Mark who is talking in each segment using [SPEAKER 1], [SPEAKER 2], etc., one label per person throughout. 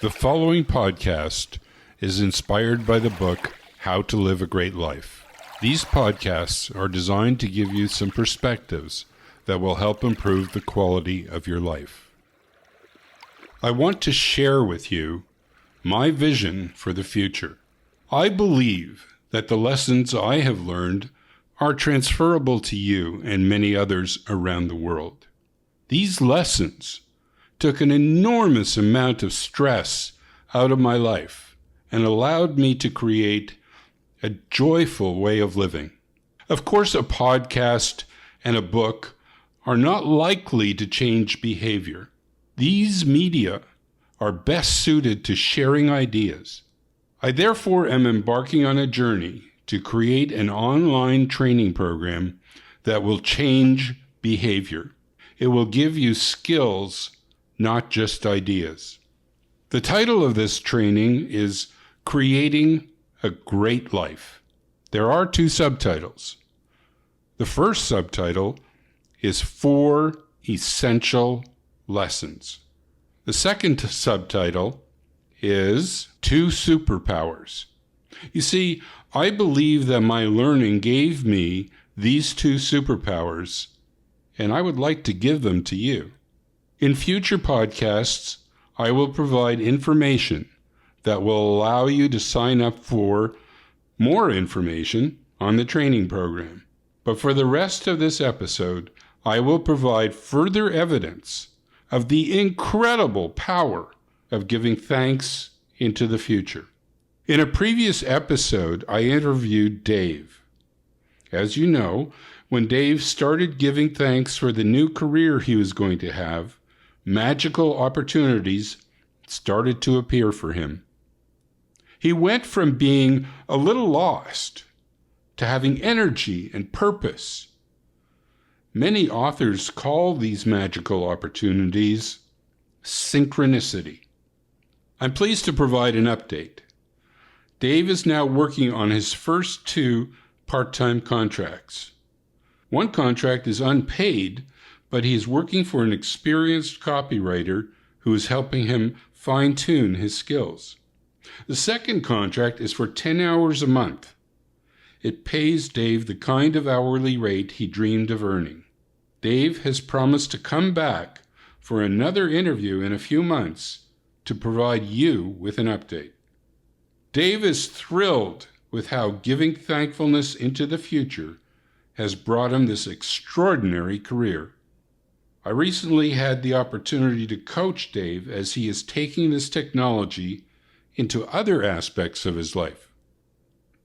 [SPEAKER 1] The following podcast is inspired by the book, How to Live a Great Life. These podcasts are designed to give you some perspectives that will help improve the quality of your life. I want to share with you my vision for the future. I believe that the lessons I have learned are transferable to you and many others around the world. These lessons took an enormous amount of stress out of my life and allowed me to create a joyful way of living. Of course, a podcast and a book are not likely to change behavior. These media are best suited to sharing ideas. I therefore am embarking on a journey to create an online training program that will change behavior. It will give you skills, not just ideas. The title of this training is Creating a Great Life. There are two subtitles. The first subtitle is 4 Essential Lessons. The second subtitle is 2 Superpowers. You see, I believe that my learning gave me these 2 superpowers, and I would like to give them to you. In future podcasts, I will provide information that will allow you to sign up for more information on the training program. But for the rest of this episode, I will provide further evidence of the incredible power of giving thanks into the future. In a previous episode, I interviewed Dave. As you know, when Dave started giving thanks for the new career he was going to have, magical opportunities started to appear for him. He went from being a little lost to having energy and purpose. Many authors call these magical opportunities synchronicity. I'm pleased to provide an update. Dave is now working on his first 2 part-time contracts. One contract is unpaid, but he is working for an experienced copywriter who is helping him fine-tune his skills. The second contract is for 10 hours a month. It pays Dave the kind of hourly rate he dreamed of earning. Dave has promised to come back for another interview in a few months to provide you with an update. Dave is thrilled with how giving thankfulness into the future has brought him this extraordinary career. I recently had the opportunity to coach Dave as he is taking this technology into other aspects of his life.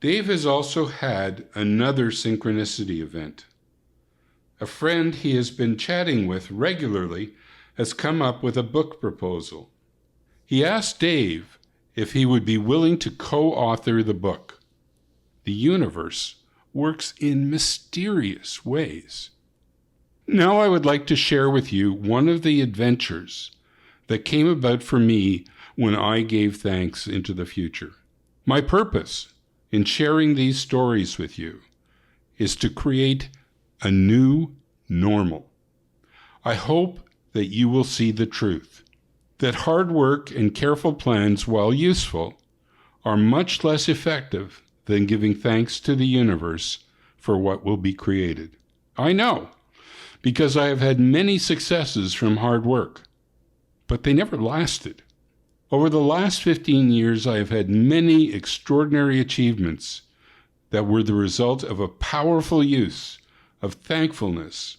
[SPEAKER 1] Dave has also had another synchronicity event. A friend he has been chatting with regularly has come up with a book proposal. He asked Dave if he would be willing to co-author the book. The universe works in mysterious ways. Now I would like to share with you one of the adventures that came about for me when I gave thanks into the future. My purpose in sharing these stories with you is to create a new normal. I hope that you will see the truth, that hard work and careful plans, while useful, are much less effective than giving thanks to the universe for what will be created. I know, because I have had many successes from hard work, but they never lasted. Over the last 15 years, I have had many extraordinary achievements that were the result of a powerful use of thankfulness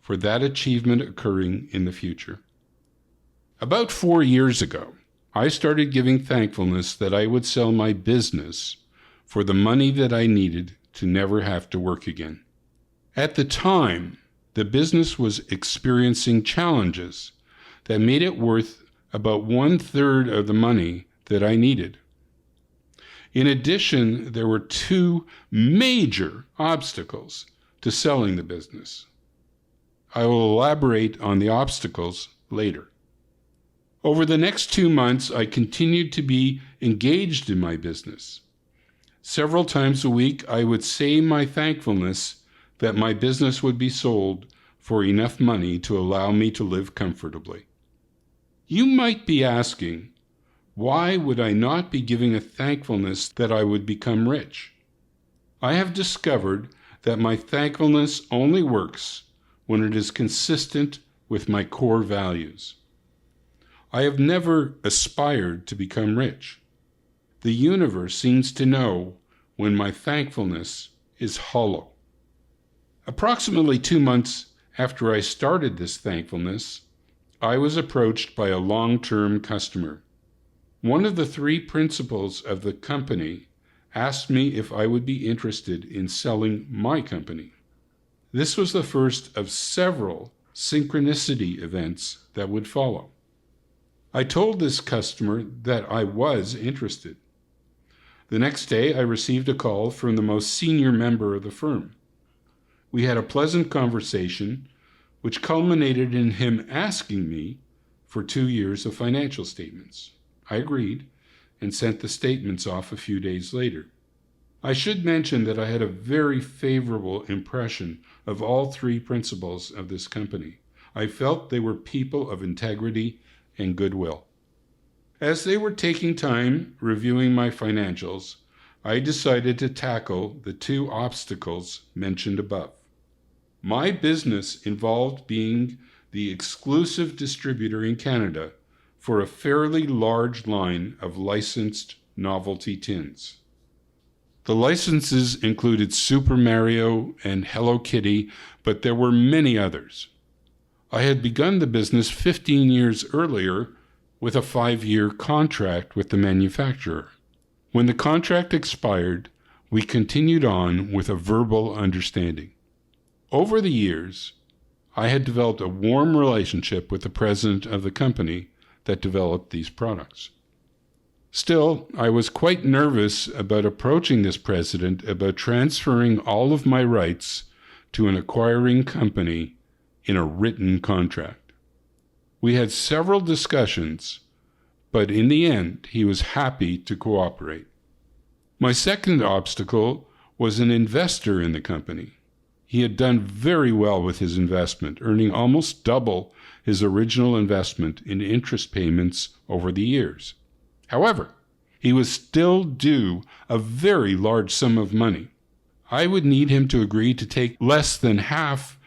[SPEAKER 1] for that achievement occurring in the future. About 4 years ago, I started giving thankfulness that I would sell my business for the money that I needed to never have to work again. At the time, the business was experiencing challenges that made it worth about 1/3 of the money that I needed. In addition, there were 2 major obstacles to selling the business. I will elaborate on the obstacles later. Over the next 2 months, I continued to be engaged in my business. Several times a week, I would say my thankfulness that my business would be sold for enough money to allow me to live comfortably. You might be asking, Why would I not be giving a thankfulness that I would become rich? I have discovered that my thankfulness only works when it is consistent with my core values. I have never aspired to become rich. The universe seems to know when my thankfulness is hollow. Approximately 2 months after I started this thankfulness, I was approached by a long-term customer. One of the 3 principals of the company asked me if I would be interested in selling my company. This was the first of several synchronicity events that would follow. I told this customer that I was interested. The next day, I received a call from the most senior member of the firm. We had a pleasant conversation, which culminated in him asking me for 2 years of financial statements. I agreed and sent the statements off a few days later. I should mention that I had a very favorable impression of all 3 principals of this company. I felt they were people of integrity and goodwill. As they were taking time reviewing my financials, I decided to tackle the 2 obstacles mentioned above. My business involved being the exclusive distributor in Canada for a fairly large line of licensed novelty tins. The licenses included Super Mario and Hello Kitty, but there were many others. I had begun the business 15 years earlier with a 5-year contract with the manufacturer. When the contract expired, we continued on with a verbal understanding. Over the years, I had developed a warm relationship with the president of the company that developed these products. Still, I was quite nervous about approaching this president about transferring all of my rights to an acquiring company in a written contract. We had several discussions, but in the end, he was happy to cooperate. My second obstacle was an investor in the company. He had done very well with his investment, earning almost double his original investment in interest payments over the years. However, he was still due a very large sum of money. I would need him to agree to take less than half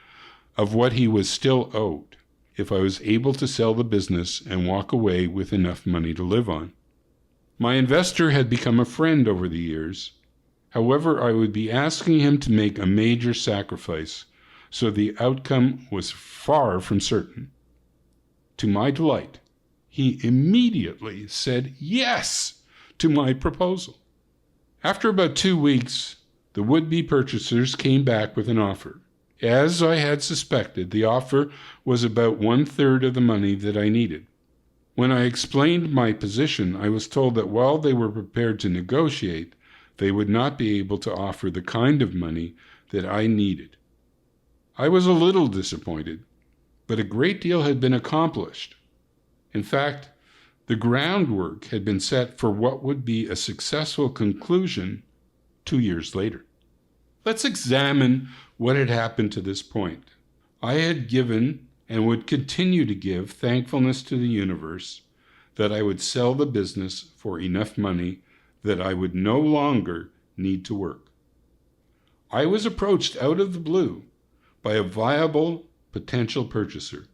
[SPEAKER 1] of what he was still owed if I was able to sell the business and walk away with enough money to live on. My investor had become a friend over the years. However, I would be asking him to make a major sacrifice, so the outcome was far from certain. To my delight, he immediately said yes to my proposal. After about 2 weeks, the would-be purchasers came back with an offer. As I had suspected, the offer was about 1/3 of the money that I needed. When I explained my position, I was told that while they were prepared to negotiate, they would not be able to offer the kind of money that I needed. I was a little disappointed, but a great deal had been accomplished. In fact, the groundwork had been set for what would be a successful conclusion 2 years later. Let's examine what had happened to this point. I had given and would continue to give thankfulness to the universe that I would sell the business for enough money that I would no longer need to work. I was approached out of the blue by a viable potential purchaser.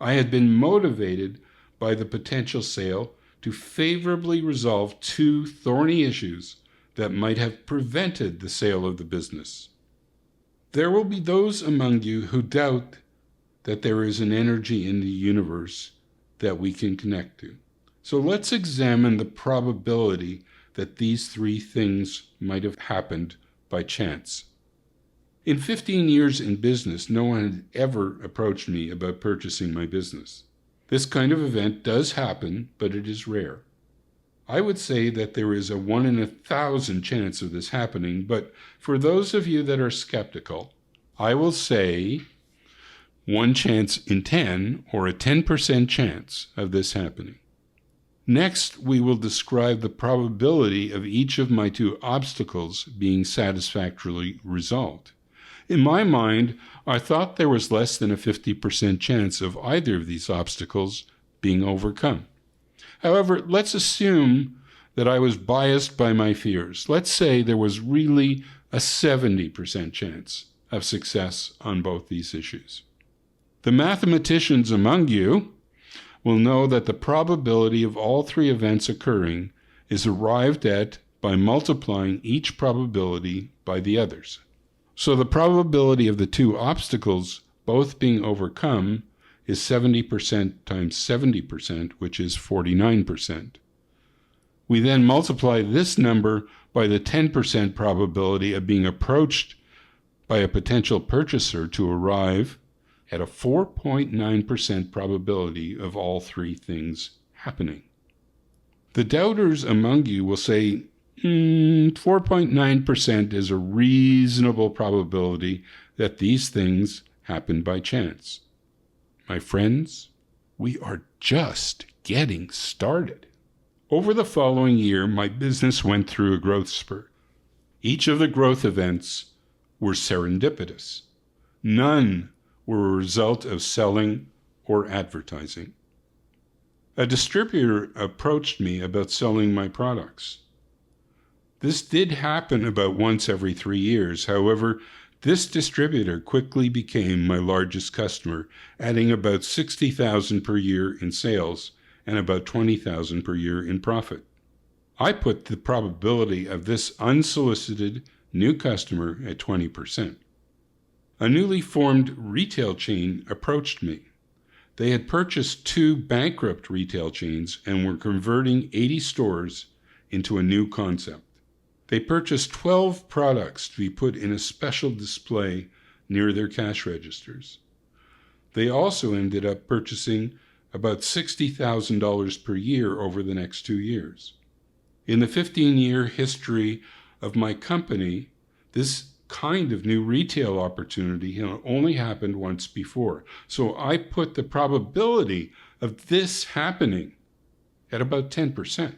[SPEAKER 1] I had been motivated by the potential sale to favorably resolve 2 thorny issues that might have prevented the sale of the business. There will be those among you who doubt that there is an energy in the universe that we can connect to. So let's examine the probability that these 3 things might have happened by chance. In 15 years in business, no one had ever approached me about purchasing my business. This kind of event does happen, but it is rare. I would say that there is a 1 in 1,000 chance of this happening, but for those of you that are skeptical, I will say 1 chance in 10, or a 10% chance of this happening. Next, we will describe the probability of each of my 2 obstacles being satisfactorily resolved. In my mind, I thought there was less than a 50% chance of either of these obstacles being overcome. However, let's assume that I was biased by my fears. Let's say there was really a 70% chance of success on both these issues. The mathematicians among you will know that the probability of all three events occurring is arrived at by multiplying each probability by the others. So the probability of the two obstacles both being overcome is 70% times 70%, which is 49%. We then multiply this number by the 10% probability of being approached by a potential purchaser to arrive at a 4.9% probability of all three things happening. The doubters among you will say, 4.9% is a reasonable probability that these things happen by chance. My friends, we are just getting started. Over the following year, my business went through a growth spurt. Each of the growth events were serendipitous. None were a result of selling or advertising. A distributor approached me about selling my products. This did happen about once every 3 years. However, this distributor quickly became my largest customer, adding about $60,000 per year in sales and about $20,000 per year in profit. I put the probability of this unsolicited new customer at 20%. A newly formed retail chain approached me. They had purchased 2 bankrupt retail chains and were converting 80 stores into a new concept. They purchased 12 products to be put in a special display near their cash registers. They also ended up purchasing about $60,000 per year over the next 2 years. In the 15-year history of my company, this kind of new retail opportunity had only happened once before. So I put the probability of this happening at about 10%.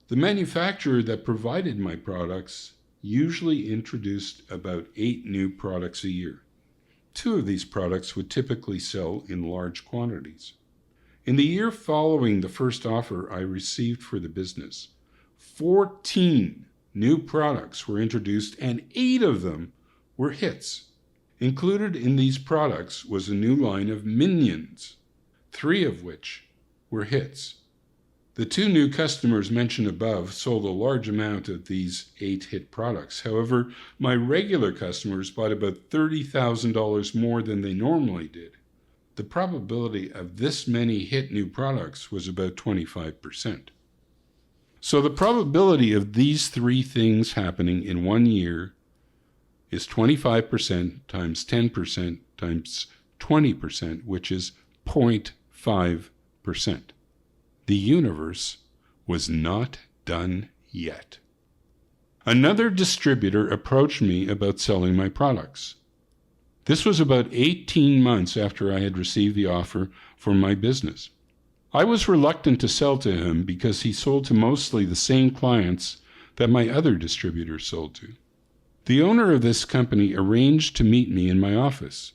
[SPEAKER 1] The manufacturer that provided my products usually introduced about 8 new products a year. 2 of these products would typically sell in large quantities. In the year following the first offer I received for the business, 14 new products were introduced and 8 of them were hits. Included in these products was a new line of Minions, 3 of which were hits. The 2 new customers mentioned above sold a large amount of these 8 hit products. However, my regular customers bought about $30,000 more than they normally did. The probability of this many hit new products was about 25%. So the probability of these 3 things happening in 1 year is 25% times 10% times 20%, which is 0.5%. The universe was not done yet. Another distributor approached me about selling my products. This was about 18 months after I had received the offer for my business. I was reluctant to sell to him because he sold to mostly the same clients that my other distributors sold to. The owner of this company arranged to meet me in my office.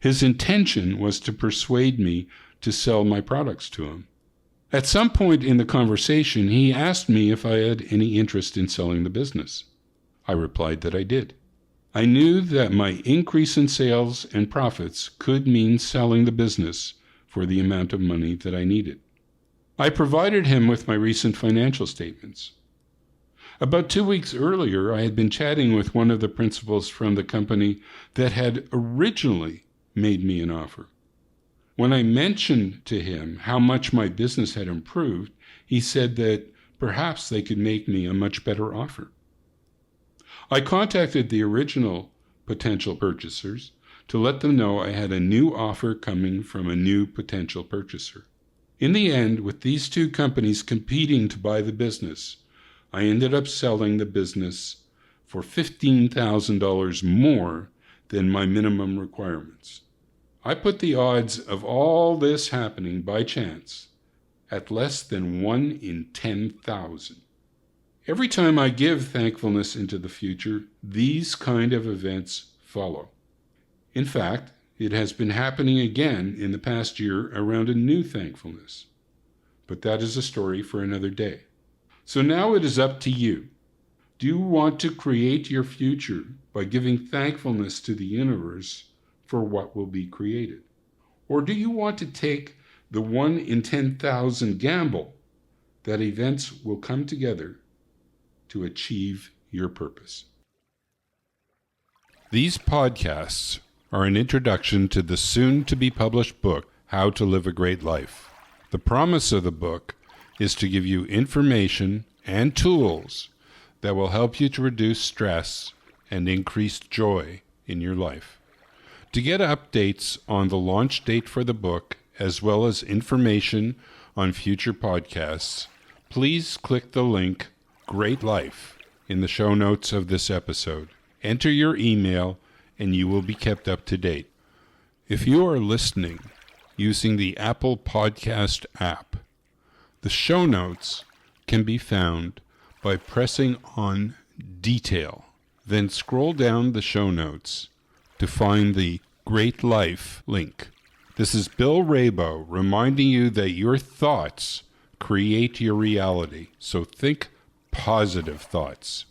[SPEAKER 1] His intention was to persuade me to sell my products to him. At some point in the conversation, he asked me if I had any interest in selling the business. I replied that I did. I knew that my increase in sales and profits could mean selling the business for the amount of money that I needed. I provided him with my recent financial statements. About 2 weeks earlier, I had been chatting with one of the principals from the company that had originally made me an offer. When I mentioned to him how much my business had improved, he said that perhaps they could make me a much better offer. I contacted the original potential purchasers to let them know I had a new offer coming from a new potential purchaser. In the end, with these 2 companies competing to buy the business, I ended up selling the business for $15,000 more than my minimum requirements. I put the odds of all this happening by chance at less than 1 in 10,000. Every time I give thankfulness into the future, these kind of events follow. In fact, it has been happening again in the past year around a new thankfulness. But that is a story for another day. So now it is up to you. Do you want to create your future by giving thankfulness to the universe for what will be created? Or do you want to take the 1 in 10,000 gamble that events will come together to achieve your purpose? These podcasts are an introduction to the soon-to-be-published book, How to Live a Great Life. The promise of the book is to give you information and tools that will help you to reduce stress and increase joy in your life. To get updates on the launch date for the book, as well as information on future podcasts, please click the link Great Life in the show notes of this episode. Enter your email and you will be kept up to date. If you are listening using the Apple Podcast app, the show notes can be found by pressing on Detail. Then scroll down the show notes to find the Great Life link. This is Bill Rabo reminding you that your thoughts create your reality. So think positive thoughts.